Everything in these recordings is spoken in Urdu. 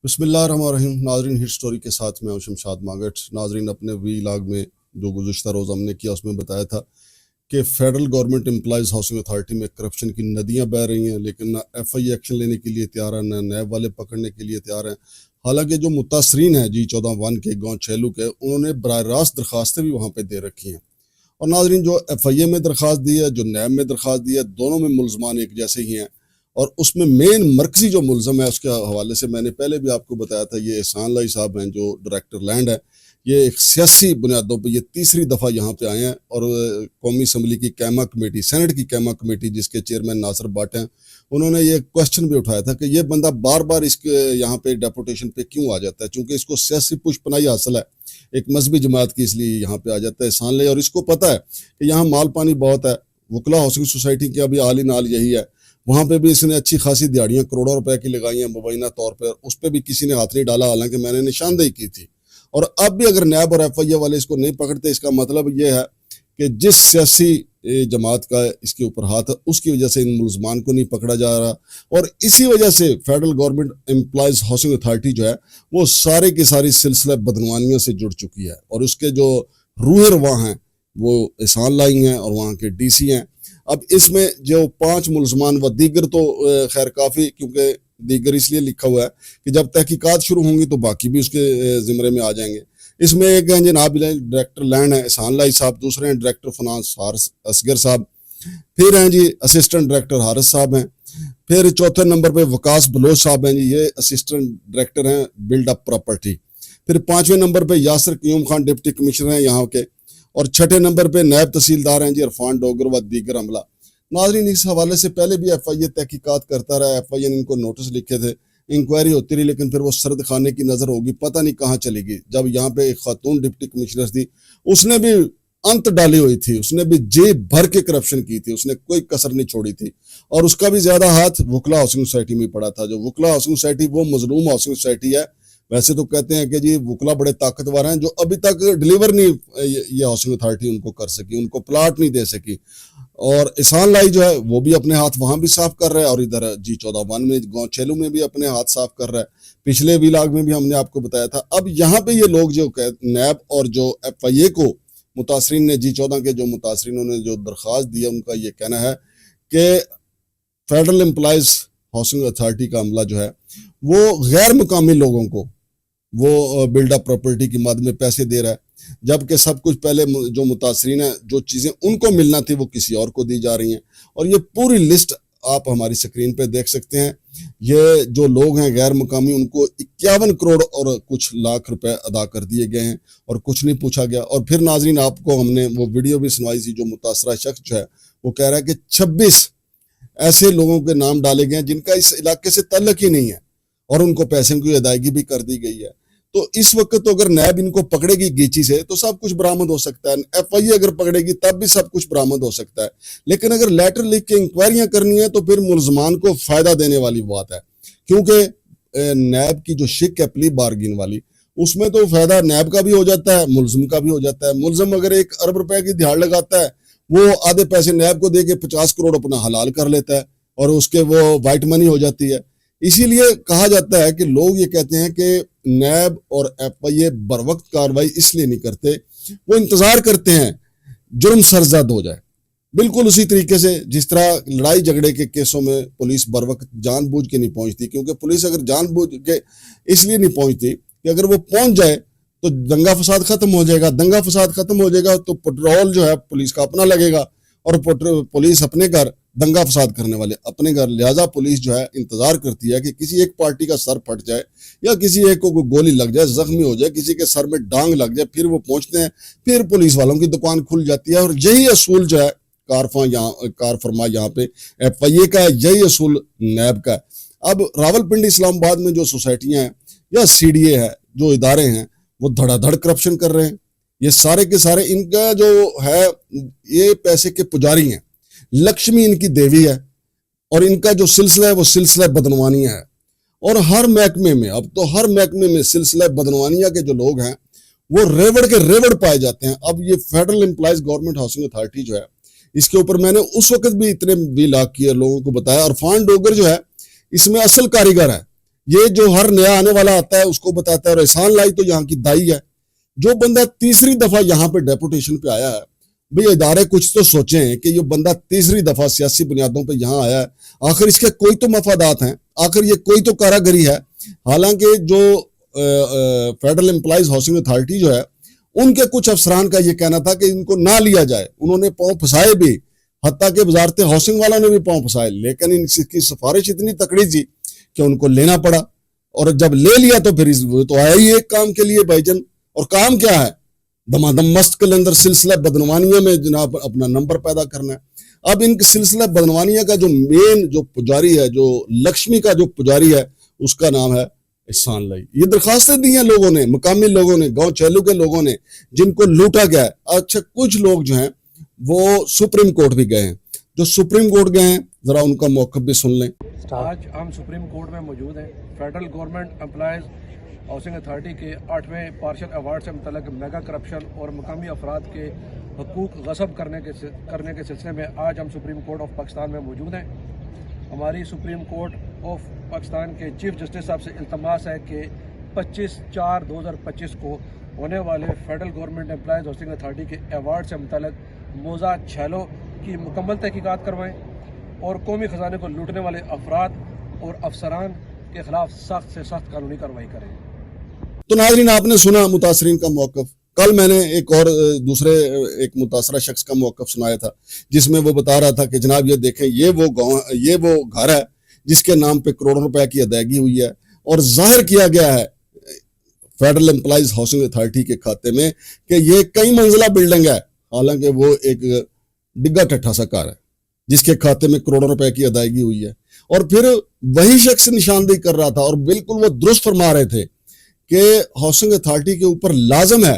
بسم اللہ الرحمن الرحیم. ناظرین، ہٹ سٹوری کے ساتھ میں ہوں شمشاد مانگٹ. ناظرین، اپنے ویلاگ میں جو گزشتہ روز ہم نے کیا اس میں بتایا تھا کہ federal government employees housing authority میں کرپشن کی ندیاں بہہ رہی ہیں، لیکن نہ ایف آئی ایکشن لینے کے لیے تیار ہیں، نہ نیب والے پکڑنے کے لیے تیار ہیں. حالانکہ جو متاثرین ہیں G14 کے گاؤں چھیلو کے، انہوں نے براہ راست درخواستیں بھی وہاں پہ دے رکھی ہیں. اور ناظرین، جو ایف آئی اے میں درخواست دی ہے، جو نیب میں درخواست دی ہے، دونوں میں ملزمان ایک جیسے ہی ہیں. اور اس میں مین مرکزی جو ملزم ہے، اس کے حوالے سے میں نے پہلے بھی آپ کو بتایا تھا، یہ احسان لائی صاحب ہیں جو ڈائریکٹر لینڈ ہے. یہ ایک سیاسی بنیادوں پہ یہ تیسری دفعہ یہاں پہ آئے ہیں، اور قومی اسمبلی کی کیما کمیٹی، سینٹ کی کیما کمیٹی جس کے چیئرمین ناصر بٹ ہیں، انہوں نے یہ کوشچن بھی اٹھایا تھا کہ یہ بندہ بار بار اس کے یہاں پہ ڈیپوٹیشن پہ کیوں آ جاتا ہے، چونکہ اس کو سیاسی پش پناہی حاصل ہے ایک مذہبی جماعت کی، اس لیے یہاں پہ آ جاتا ہے احسان لائی. اور اس کو پتہ ہے کہ یہاں مال پانی بہت ہے. وکلا ہاؤسنگ سوسائٹی کے ابھی حال ہی نال یہی ہے، وہاں پہ بھی اس نے اچھی خاصی دیہڑیاں کروڑوں روپے کی لگائی ہیں مبینہ طور پر. اس پہ بھی کسی نے ہاتھ نہیں ڈالا، حالانکہ میں نے نشاندہی کی تھی. اور اب بھی اگر نیب اور ایف آئی اے والے اس کو نہیں پکڑتے، اس کا مطلب یہ ہے کہ جس سیاسی جماعت کا اس کے اوپر ہاتھ ہے، اس کی وجہ سے ان ملزمان کو نہیں پکڑا جا رہا. اور اسی وجہ سے federal government employees housing authority جو ہے وہ سارے کی ساری سلسلہ بدعنوانیوں سے جڑ چکی ہے. اور اس کے جو روح رواں ہیں وہ احسان لائی ہیں اور وہاں کے ڈی سی ہیں. اب اس میں جو 5 ملزمان و دیگر تو خیر کافی، کیونکہ دیگر اس لیے لکھا ہوا ہے کہ جب تحقیقات شروع ہوں گی تو باقی بھی اس کے زمرے میں آ جائیں گے. اس میں ایک ہیں جناب ڈائریکٹر لینڈ ہے احسان لائی صاحب، دوسرے ہیں ڈائریکٹر فنانس حارث اصغر صاحب، پھر ہیں اسسٹنٹ ڈائریکٹر حارث صاحب ہیں، پھر چوتھے نمبر پہ وکاس بلوچ صاحب ہیں یہ اسسٹنٹ ڈائریکٹر ہیں بلڈ اپ پراپرٹی. پھر 5ویں نمبر پہ یاسر قیوم خان ڈپٹی کمشنر ہیں یہاں کے، اور 6 نمبر پہ نیب تحصیلدار ہیں عرفان ڈوگر و دیگر عملہ. ناظرین، اس حوالے سے پہلے بھی ایف آئی اے تحقیقات کرتا رہا، ایف آئی اے نے ان کو نوٹس لکھے تھے، انکوائری ہوتی رہی، لیکن پھر وہ سرد خانے کی نظر ہوگی، پتہ نہیں کہاں چلی گئی. جب یہاں پہ ایک خاتون ڈپٹی کمشنر تھی، اس نے بھی انت ڈالی ہوئی تھی، اس نے بھی جیب بھر کے کرپشن کی تھی، اس نے کوئی کسر نہیں چھوڑی تھی. اور اس کا بھی زیادہ ہاتھ وکلا ہاؤسنگ سوسائٹی میں پڑا تھا. جو وکلا ہاؤسنگ سوسائٹی وہ مظلوم ہاؤسنگ سوسائٹی ہے. ویسے تو کہتے ہیں کہ وکلا بڑے طاقتور ہیں، جو ابھی تک ڈلیور نہیں یہ ہاؤسنگ اتھارٹی ان کو کر سکی، ان کو پلاٹ نہیں دے سکی. اور احسان لائی جو ہے وہ بھی اپنے ہاتھ وہاں بھی صاف کر رہا ہے، اور ادھر G14 میں گاؤں چھیلو میں بھی اپنے ہاتھ صاف کر رہا ہے. پچھلے ویلاگ میں بھی ہم نے آپ کو بتایا تھا. اب یہاں پہ یہ لوگ جو نیب اور جو ایف آئی اے کو متاثرین نے G14 کے جو متاثرینوں نے جو درخواست دی ہے، ان کا یہ کہنا ہے کہ فیڈرل امپلائیز ہاؤسنگ اتھارٹی کا عملہ جو ہے وہ غیر مقامی لوگوں کو وہ بلڈ اپ پراپرٹی کی مد میں پیسے دے رہا ہے، جبکہ سب کچھ پہلے جو متاثرین ہیں، جو چیزیں ان کو ملنا تھی وہ کسی اور کو دی جا رہی ہیں. اور یہ پوری لسٹ آپ ہماری سکرین پہ دیکھ سکتے ہیں. یہ جو لوگ ہیں غیر مقامی، ان کو 51 کروڑ اور کچھ لاکھ روپے ادا کر دیے گئے ہیں اور کچھ نہیں پوچھا گیا. اور پھر ناظرین، آپ کو ہم نے وہ ویڈیو بھی سنوائی تھی، جو متاثرہ شخص جو ہے وہ کہہ رہا ہے کہ 26 ایسے لوگوں کے نام ڈالے گئے ہیں جن کا اس علاقے سے تعلق ہی نہیں ہے، اور ان کو پیسے کی ادائیگی بھی کر دی گئی ہے. تو اس وقت تو اگر نیب ان کو پکڑے گی گیچی سے تو سب کچھ برآمد ہو سکتا ہے، ایف آئی اے اگر پکڑے گی تب بھی سب کچھ برآمد ہو سکتا ہے. لیکن اگر لیٹر لکھ کے انکوائریاں کرنی ہے تو پھر ملزمان کو فائدہ دینے والی بات ہے، کیونکہ نیب کی جو شک ہے پلی بارگین والی، اس میں تو فائدہ نیب کا بھی ہو جاتا ہے، ملزم کا بھی ہو جاتا ہے. ملزم اگر 1 ارب روپے کی دہاڑ لگاتا ہے، وہ آدھے پیسے نیب کو دے کے 50 کروڑ اپنا حلال کر لیتا ہے، اور اس کے وہ وائٹ منی ہو جاتی ہے. اسی لیے کہا جاتا ہے کہ لوگ یہ کہتے ہیں کہ نیب اور ایف آئی اے بر وقت کاروائی اس لیے نہیں کرتے، وہ انتظار کرتے ہیں جرم سرزد ہو جائے. بالکل اسی طریقے سے جس طرح لڑائی جھگڑے کے کیسوں میں پولیس بر وقت جان بوجھ کے نہیں پہنچتی، کیونکہ پولیس اگر جان بوجھ کے اس لیے نہیں پہنچتی کہ اگر وہ پہنچ جائے تو دنگا فساد ختم ہو جائے گا. دنگا فساد ختم ہو جائے گا تو پٹرول جو ہے پولیس کا اپنا لگے گا، اور پولیس اپنے گھر، دنگا فساد کرنے والے اپنے گھر. لہٰذا پولیس جو ہے انتظار کرتی ہے کہ کسی ایک پارٹی کا سر پھٹ جائے، یا کسی ایک کو گولی لگ جائے، زخمی ہو جائے، کسی کے سر میں ڈانگ لگ جائے، پھر وہ پہنچتے ہیں، پھر پولیس والوں کی دکان کھل جاتی ہے. اور یہی اصول جو ہے کار فرما یہاں پہ ایف آئی اے کا ہے، یہی اصول نیب کا ہے. اب راول پنڈی اسلام آباد میں جو سوسائٹیاں ہیں یا سی ڈی اے ہے، جو ادارے ہیں، وہ دھڑا دھڑ کرپشن کر رہے ہیں. یہ سارے کے سارے ان کا جو ہے یہ پیسے کے پجاری ہیں. لکشمی ان کی دیوی ہے، اور ان کا جو سلسلہ ہے وہ سلسلہ بدعنوانیہ ہے. اور ہر محکمے میں، اب تو ہر محکمے میں سلسلہ بدعنوانیہ کے جو لوگ ہیں وہ ریوڑ کے ریوڑ پائے جاتے ہیں. اب یہ federal employees government housing authority جو ہے، اس کے اوپر میں نے اس وقت بھی اتنے ویلاگ کیے، لوگوں کو بتایا. عرفان ڈوگر جو ہے اس میں اصل کاریگر ہے. یہ جو ہر نیا آنے والا آتا ہے اس کو بتاتا ہے، اور احسان لائی تو یہاں کی دائی ہے۔ جو بندہ تیسری دفعہ یہاں پہ ڈیپوٹیشن پہ آیا ہے، بھئی ادارے کچھ تو سوچیں کہ یہ بندا تیسری دفعہ سیاسی بنیادوں پہ یہاں آیا ہے، آخر اس کے کوئی تو مفادات ہیں، آخر یہ کوئی تو کاراگری ہے۔ حالانکہ جو فیڈرل امپلائیز ہاؤسنگ اتھارٹی جو ہے، ان کے کچھ افسران کا یہ کہنا تھا کہ ان کو نہ لیا جائے، انہوں نے پاؤں پھسائے بھی، حتیٰ کہ وزارت ہاؤسنگ والوں نے بھی پاؤں پھسائے، لیکن ان کی سفارش اتنی تکڑی تھی کہ ان کو لینا پڑا، اور جب لے لیا تو پھر وہ تو آیا ہی ایک کام کے لیے بھائی جان، اور کام کیا ہے؟ دمادم مست کلندر سلسلہ بدنوانیہ میں جناب اپنا نمبر پیدا کرنا ہے۔ اب ان سلسلہ بدنوانیہ کا جو مین جو پجاری ہے، جو لکشمی کا جو پجاری ہے، اس کا نام ہے احسان لائی۔ یہ درخواستیں دی ہیں لوگوں نے، مقامی لوگوں نے، گاؤں چہلو کے لوگوں نے، جن کو لوٹا گیا ہے۔ اچھا، کچھ لوگ جو ہیں وہ سپریم کورٹ بھی گئے ہیں، جو سپریم کورٹ گئے ہیں ذرا ان کا موقف بھی سن لیں۔ آج ہم سپریم کورٹ میں موجود ہیں۔ Federal government employees housing authority کے 8ویں پارشل ایوارڈ سے متعلق میگا کرپشن اور مقامی افراد کے حقوق غصب کرنے کے سلسلے میں آج ہم سپریم کورٹ آف پاکستان میں موجود ہیں۔ ہماری سپریم کورٹ آف پاکستان کے چیف جسٹس صاحب سے التماس ہے کہ 25/4/2025 کو ہونے والے federal government employees housing authority کے ایوارڈ سے متعلق موضوع چھیلوں کی مکمل تحقیقات کروائیں اور قومی خزانے کو لوٹنے والے افراد اور افسران کے خلاف سخت سے سخت قانونی کارروائی کریں۔ تو ناظرین، آپ نے سنا متاثرین کا موقف۔ کل میں نے ایک اور دوسرے ایک متاثرہ شخص کا موقف سنایا تھا، جس میں وہ بتا رہا تھا کہ جناب یہ دیکھیں، یہ وہ گھر ہے جس کے نام پہ کروڑوں روپے کی ادائیگی ہوئی ہے، اور ظاہر کیا گیا ہے فیڈرل امپلائیز ہاؤسنگ اتھارٹی کے کھاتے میں کہ یہ کئی منزلہ بلڈنگ ہے، حالانکہ وہ ایک ڈگا ٹھٹھا سا کار ہے جس کے کھاتے میں کروڑوں روپے کی ادائیگی ہوئی ہے۔ اور پھر وہی شخص نشاندہی کر رہا تھا، اور بالکل وہ درست فرما رہے تھے کہ ہاؤسنگ اتھارٹی کے اوپر لازم ہے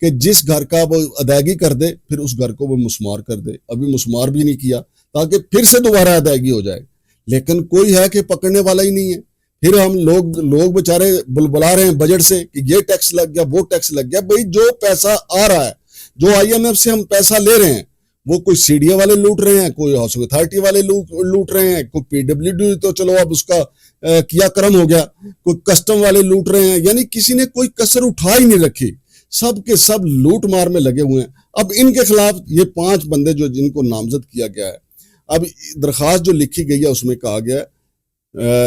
کہ جس گھر کا وہ ادائیگی کر دے پھر اس گھر کو وہ مسمار کر دے۔ ابھی مسمار بھی نہیں کیا تاکہ پھر سے دوبارہ ادائیگی ہو جائے، لیکن کوئی ہے کہ پکڑنے والا ہی نہیں ہے۔ پھر ہم لوگ بیچارے بلا رہے ہیں بجٹ سے کہ یہ ٹیکس لگ گیا، وہ ٹیکس لگ گیا۔ بھئی جو پیسہ آ رہا ہے، جو آئی ایم ایف سے ہم پیسہ لے رہے ہیں، وہ کوئی سی ڈی اے والے لوٹ رہے ہیں، کوئی ہاؤسنگ اتھارٹی والے لوٹ رہے ہیں، کوئی پی ڈبلیو ڈی تو چلو اب اس کا کیا کرم ہو گیا، کوئی کسٹم والے لوٹ رہے ہیں، یعنی کسی نے کوئی کسر اٹھا ہی نہیں رکھی، سب کے سب لوٹ مار میں لگے ہوئے ہیں۔ اب ان کے خلاف یہ 5 بندے جو جن کو نامزد کیا گیا ہے، اب درخواست جو لکھی گئی ہے اس میں کہا گیا ہے،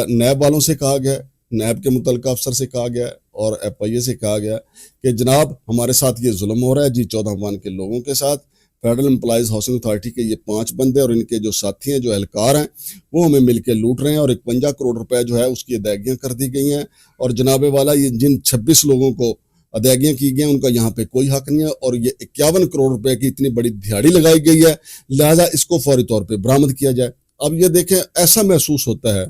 نیب والوں سے کہا گیا ہے، نیب کے متعلقہ افسر سے کہا گیا ہے اور ایف آئی اے سے کہا گیا ہے کہ جناب ہمارے ساتھ یہ ظلم ہو رہا ہے جی 14 کے لوگوں کے ساتھ، فیڈرل امپلائیز ہاؤسنگ اتھارٹی کے یہ 5 بندے اور ان کے جو ساتھی ہیں، جو اہلکار ہیں، وہ ہمیں مل کے لوٹ رہے ہیں، اور 51 کروڑ روپے جو ہے اس کی ادائیگیاں کر دی گئی ہیں، اور جناب والا یہ جن 26 لوگوں کو ادائیگیاں کی گئی ہیں ان کا یہاں پہ کوئی حق نہیں ہے، اور یہ 51 کروڑ روپے کی اتنی بڑی دہاڑی لگائی گئی ہے، لہذا اس کو فوری طور پہ برآمد کیا جائے۔ اب یہ دیکھیں، ایسا محسوس ہوتا ہے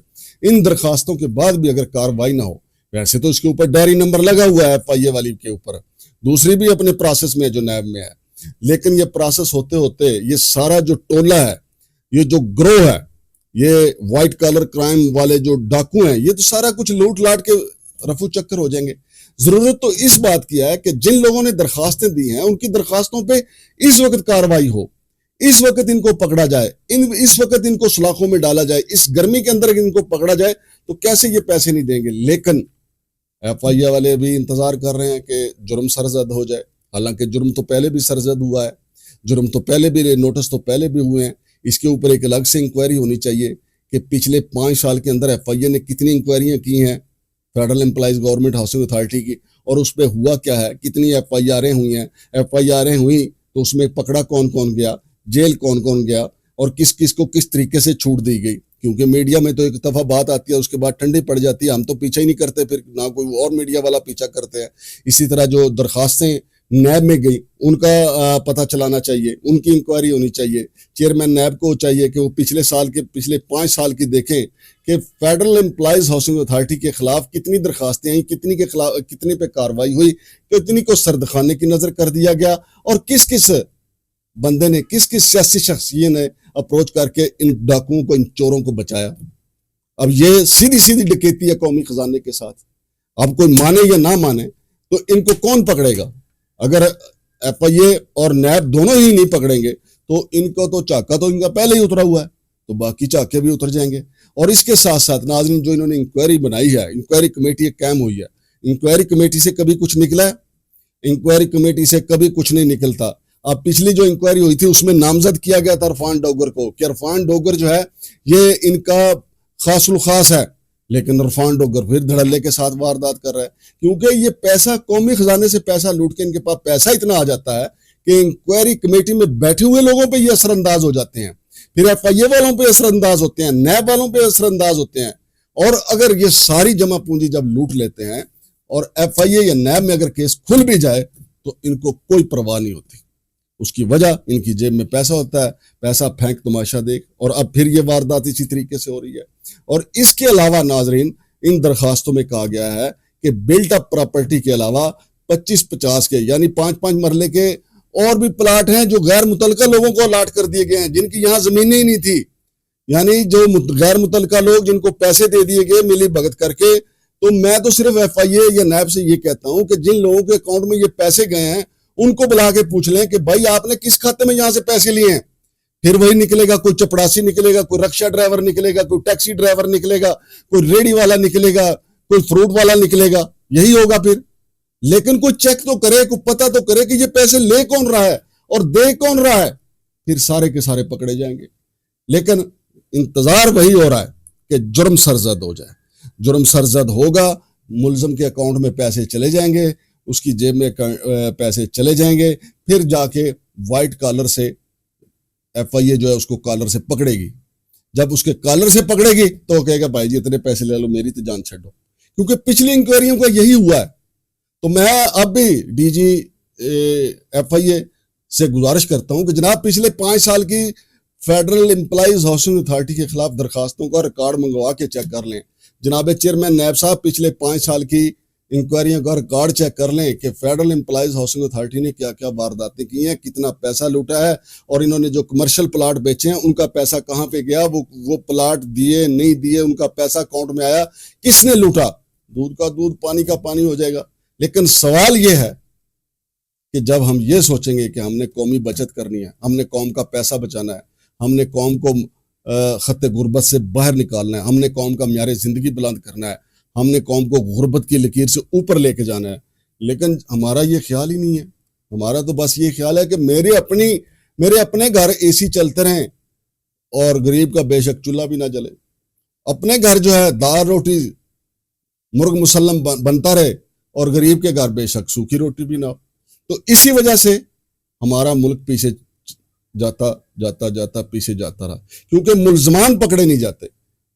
ان درخواستوں کے بعد بھی اگر کارروائی نہ ہو، ویسے تو اس کے اوپر ڈائری نمبر لگا ہوا ہے ایف آئی اے والی کے اوپر، دوسری بھی اپنے پروسیس میں جو نیب میں ہے، لیکن یہ پروسیس ہوتے ہوتے یہ سارا جو ٹولہ ہے، یہ جو گروہ ہے، یہ وائٹ کالر کرائم والے جو ڈاکو ہیں، یہ تو سارا کچھ لوٹ لاٹ کے رفو چکر ہو جائیں گے۔ ضرورت تو اس بات کی ہے کہ جن لوگوں نے درخواستیں دی ہیں ان کی درخواستوں پہ اس وقت کارروائی ہو، اس وقت ان کو پکڑا جائے، اس وقت ان کو سلاخوں میں ڈالا جائے، اس گرمی کے اندر ان کو پکڑا جائے تو کیسے یہ پیسے نہیں دیں گے۔ لیکن ایف آئی اے والے بھی انتظار کر رہے ہیں کہ جرم سرزد ہو جائے، حالانکہ جرم تو پہلے بھی سرزد ہوا ہے، جرم تو پہلے بھی، نوٹس تو پہلے بھی ہوئے ہیں۔ اس کے اوپر ایک الگ سے انکوائری ہونی چاہیے کہ پچھلے 5 سال کے اندر ایف آئی اے نے کتنی انکوائریاں کی ہیں federal employees government housing authority کی، اور اس پہ ہوا کیا ہے، کتنی ایف آئی آریں ہوئی ہیں، ایف آئی آریں ہوئیں تو اس میں پکڑا کون کون گیا، جیل کون کون گیا، اور کس کس کو کس طریقے سے چھوٹ دی گئی۔ کیونکہ میڈیا میں تو ایک دفعہ بات آتی ہے اس کے بعد ٹھنڈی پڑ جاتی ہے، ہم تو پیچھا ہی نہیں کرتے، پھر نہ کوئی اور میڈیا والا پیچھا کرتے ہیں۔ اسی طرح جو درخواستیں نیب میں گئی ان کا پتہ چلانا چاہیے، ان کی انکوائری ہونی چاہیے۔ چیئرمین نیب کو چاہیے کہ وہ پچھلے 5 سال کی دیکھیں کہ فیڈرل امپلائیز ہاؤسنگ اتھارٹی کے خلاف کتنی درخواستیں آئیں، کتنی پہ کارروائی ہوئی، کتنی کو سردخانے کی نظر کر دیا گیا، اور کس کس بندے نے، کس سیاسی شخصیت نے اپروچ کر کے ان ڈاکوؤں کو، ان چوروں کو بچایا۔ اب یہ سیدھی ڈکیتی ہے قومی خزانے کے ساتھ۔ اب کوئی مانے یا نہ مانے تو ان کو کون پکڑے گا؟ اگر ایف آئی اے اور نیب دونوں ہی نہیں پکڑیں گے تو ان کو تو چاکا تو ان کا پہلے ہی اترا ہوا ہے، تو باقی چاکے بھی اتر جائیں گے۔ اور اس کے ساتھ ساتھ ناظرین جو انہوں نے انکوائری بنائی ہے, انکوائری کمیٹی ایک قائم ہوئی ہے, انکوائری کمیٹی سے کبھی کچھ نکلا ہے؟ انکوائری کمیٹی سے کبھی کچھ نہیں نکلتا. اب پچھلی جو انکوائری ہوئی تھی اس میں نامزد کیا گیا تھا عرفان ڈوگر کو کہ عرفان ڈوگر جو ہے یہ ان کا خاص الخاص ہے, لیکن عرفان ڈوگر پھر دھڑلے کے ساتھ واردات کر رہا ہے, کیونکہ یہ پیسہ قومی خزانے سے پیسہ لوٹ کے ان کے پاس پیسہ اتنا آ جاتا ہے کہ انکوائری کمیٹی میں بیٹھے ہوئے لوگوں پہ یہ اثر انداز ہو جاتے ہیں, پھر ایف آئی اے والوں پہ اثر انداز ہوتے ہیں, نیب والوں پہ اثر انداز ہوتے ہیں. اور اگر یہ ساری جمع پونجی جب لوٹ لیتے ہیں اور ایف آئی اے یا نیب میں اگر کیس کھل بھی جائے تو ان کو کوئی پرواہ نہیں ہوتی. اس کی وجہ ان کی جیب میں پیسہ ہوتا ہے, پیسہ پھینک تماشا دیکھ, اور اب پھر یہ واردات اسی طریقے سے ہو رہی ہے. اور اس کے علاوہ ناظرین ان درخواستوں میں کہا گیا ہے کہ بلٹ اپ پراپرٹی کے علاوہ 25-50 کے یعنی 5-5 مرلے کے اور بھی پلاٹ ہیں جو غیر متعلقہ لوگوں کو الاٹ کر دیے گئے ہیں, جن کی یہاں زمینیں ہی نہیں تھی. یعنی جو غیر متعلقہ لوگ جن کو پیسے دے دیے گئے ملی بھگت کر کے. تو میں تو صرف ایف آئی اے یا نیب سے یہ کہتا ہوں کہ جن لوگوں کے اکاؤنٹ میں یہ پیسے گئے ہیں ان کو بلا کے پوچھ لیں کہ بھائی آپ نے کس کھاتے میں یہاں سے پیسے لیے ہیں. پھر وہی نکلے گا, کوئی چپڑاسی نکلے گا, کوئی رکشہ ڈرائیور نکلے گا, کوئی ٹیکسی ڈرائیور نکلے گا, کوئی ریڑھی والا نکلے گا, کوئی فروٹ والا نکلے گا, یہی ہوگا پھر. لیکن کوئی چیک تو کرے, کوئی پتہ تو کرے کہ یہ پیسے لے کون رہا ہے اور دے کون رہا ہے. پھر سارے کے سارے پکڑے جائیں گے. لیکن انتظار وہی ہو رہا ہے کہ جرم سرزد ہو جائے. جرم سرزد ہوگا, ملزم کے اکاؤنٹ میں پیسے چلے جائیں گے, اس کی جیب میں پیسے چلے جائیں گے, پھر جا کے وائٹ کالر سے ایف آئی اے جو ہے اس کو کالر سے پکڑے گی. جب اس کے کالر سے پکڑے گی تو وہ کہے گا بھائی جی اتنے پیسے لے لو, میری تو جان چھڈو. کیونکہ پچھلی انکوائریوں کا یہی ہوا ہے. تو میں اب بھی ڈی جی ایف آئی اے سے گزارش کرتا ہوں کہ جناب پچھلے 5 سال کی فیڈرل امپلائیز ہاؤسنگ اتھارٹی کے خلاف درخواستوں کا ریکارڈ منگوا کے چیک کر لیں. جناب چیئرمین نیب صاحب پچھلے 5 سال کی انکوائریوں کا ریکارڈ چیک کر لیں کہ فیڈرل امپلائیز ہاؤسنگ اتھارٹی نے کیا کیا وارداتیں کی ہیں, کتنا پیسہ لوٹا ہے, اور انہوں نے جو کمرشل پلاٹ بیچے ہیں ان کا پیسہ کہاں پہ گیا, وہ پلاٹ دیے نہیں دیے, ان کا پیسہ اکاؤنٹ میں آیا, کس نے لوٹا. دودھ کا دودھ پانی کا پانی ہو جائے گا. لیکن سوال یہ ہے کہ جب ہم یہ سوچیں گے کہ ہم نے قومی بچت کرنی ہے, ہم نے قوم کا پیسہ بچانا ہے, ہم نے قوم کو خط غربت سے باہر نکالنا ہے, ہم نے قوم کا معیار زندگی بلند کرنا ہے, ہم نے قوم کو غربت کی لکیر سے اوپر لے کے جانا ہے, لیکن ہمارا یہ خیال ہی نہیں ہے. ہمارا تو بس یہ خیال ہے کہ میرے اپنے گھر اے سی چلتے رہیں اور غریب کا بے شک چولہا بھی نہ جلے. اپنے گھر جو ہے دال روٹی مرغ مسلم بنتا رہے اور غریب کے گھر بے شک سوکھی روٹی بھی نہ ہو. تو اسی وجہ سے ہمارا ملک پیچھے جاتا پیچھے جاتا رہا, کیونکہ ملزمان پکڑے نہیں جاتے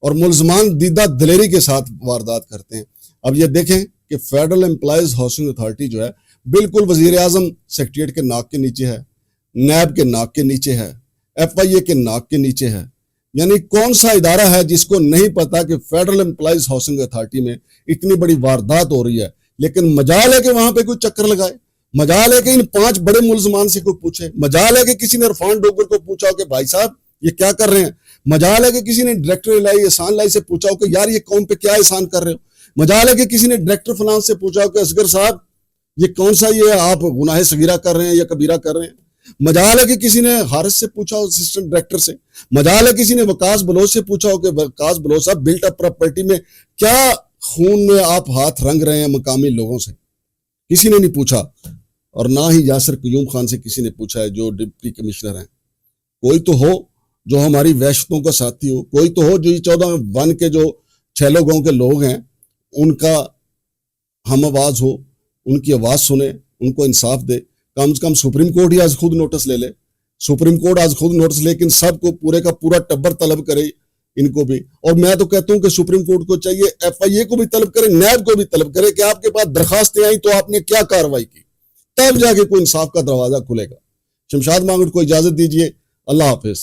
اور ملزمان دیدہ دلیری کے ساتھ واردات کرتے ہیں. اب یہ دیکھیں کہ فیڈرل امپلائیز ہاؤسنگ اتھارٹی جو ہے بالکل وزیر اعظم سیکریٹریٹ کے ناک کے نیچے ہے, نیب کے ناک کے نیچے ہے, ایف آئی اے کے ناک کے نیچے ہے. یعنی کون سا ادارہ ہے جس کو نہیں پتا کہ فیڈرل امپلائیز ہاؤسنگ اتھارٹی میں اتنی بڑی واردات ہو رہی ہے, لیکن مجال ہے کہ وہاں پہ کوئی چکر لگائے, مجال ہے کہ ان 5 بڑے ملزمان سے کوئی پوچھے, مجال ہے کہ کسی نے عرفان ڈوگر کو پوچھا ہو کہ بھائی صاحب یہ کیا کر رہے ہیں, مجال ہے کہ کسی نے ڈائریکٹر الہی احسان الہی سے پوچھا ہو کہ یار یہ قوم پہ کیا احسان کر رہے ہو, مجال ہے کہ کسی نے ڈائریکٹر فنانس سے پوچھا ہو کہ اصغر صاحب یہ کون سا یہ آپ گناہ صغیرہ کر رہے ہیں یا کبیرہ کر رہے ہیں, مجال ہے کہ کسی نے حارث سے پوچھا ہو اسسٹنٹ ڈائریکٹر سے, مجال ہے کسی نے وقاص بلوچ سے پوچھا ہو کہ وقاص بلوچ صاحب بلٹ اپ پراپرٹی میں کیا خون میں آپ ہاتھ رنگ رہے ہیں مقامی لوگوں سے. کسی نے نہیں پوچھا, اور نہ ہی یاسر قیوم خان سے کسی نے پوچھا ہے جو ڈپٹی کمشنر ہیں. کوئی تو ہو جو ہماری وحشتوں کا ساتھی ہو, کوئی تو ہو جو یہ 14 کے جو 6 گاؤں کے لوگ ہیں ان کا ہم آواز ہو, ان کی آواز سنے, ان کو انصاف دے. کم سے کم سپریم کورٹ ہی آج خود نوٹس لے لے, سپریم کورٹ آج خود نوٹس لے, لیکن سب کو پورے کا پورا ٹبر طلب کرے ان کو بھی. اور میں تو کہتا ہوں کہ سپریم کورٹ کو چاہیے ایف آئی اے کو بھی طلب کرے, نیب کو بھی طلب کرے کہ آپ کے پاس درخواستیں آئیں تو آپ نے کیا کارروائی کی, تب جا کے کوئی انصاف کا دروازہ کھلے گا. شمشاد مانگٹ کو اجازت دیجیے, اللہ حافظ.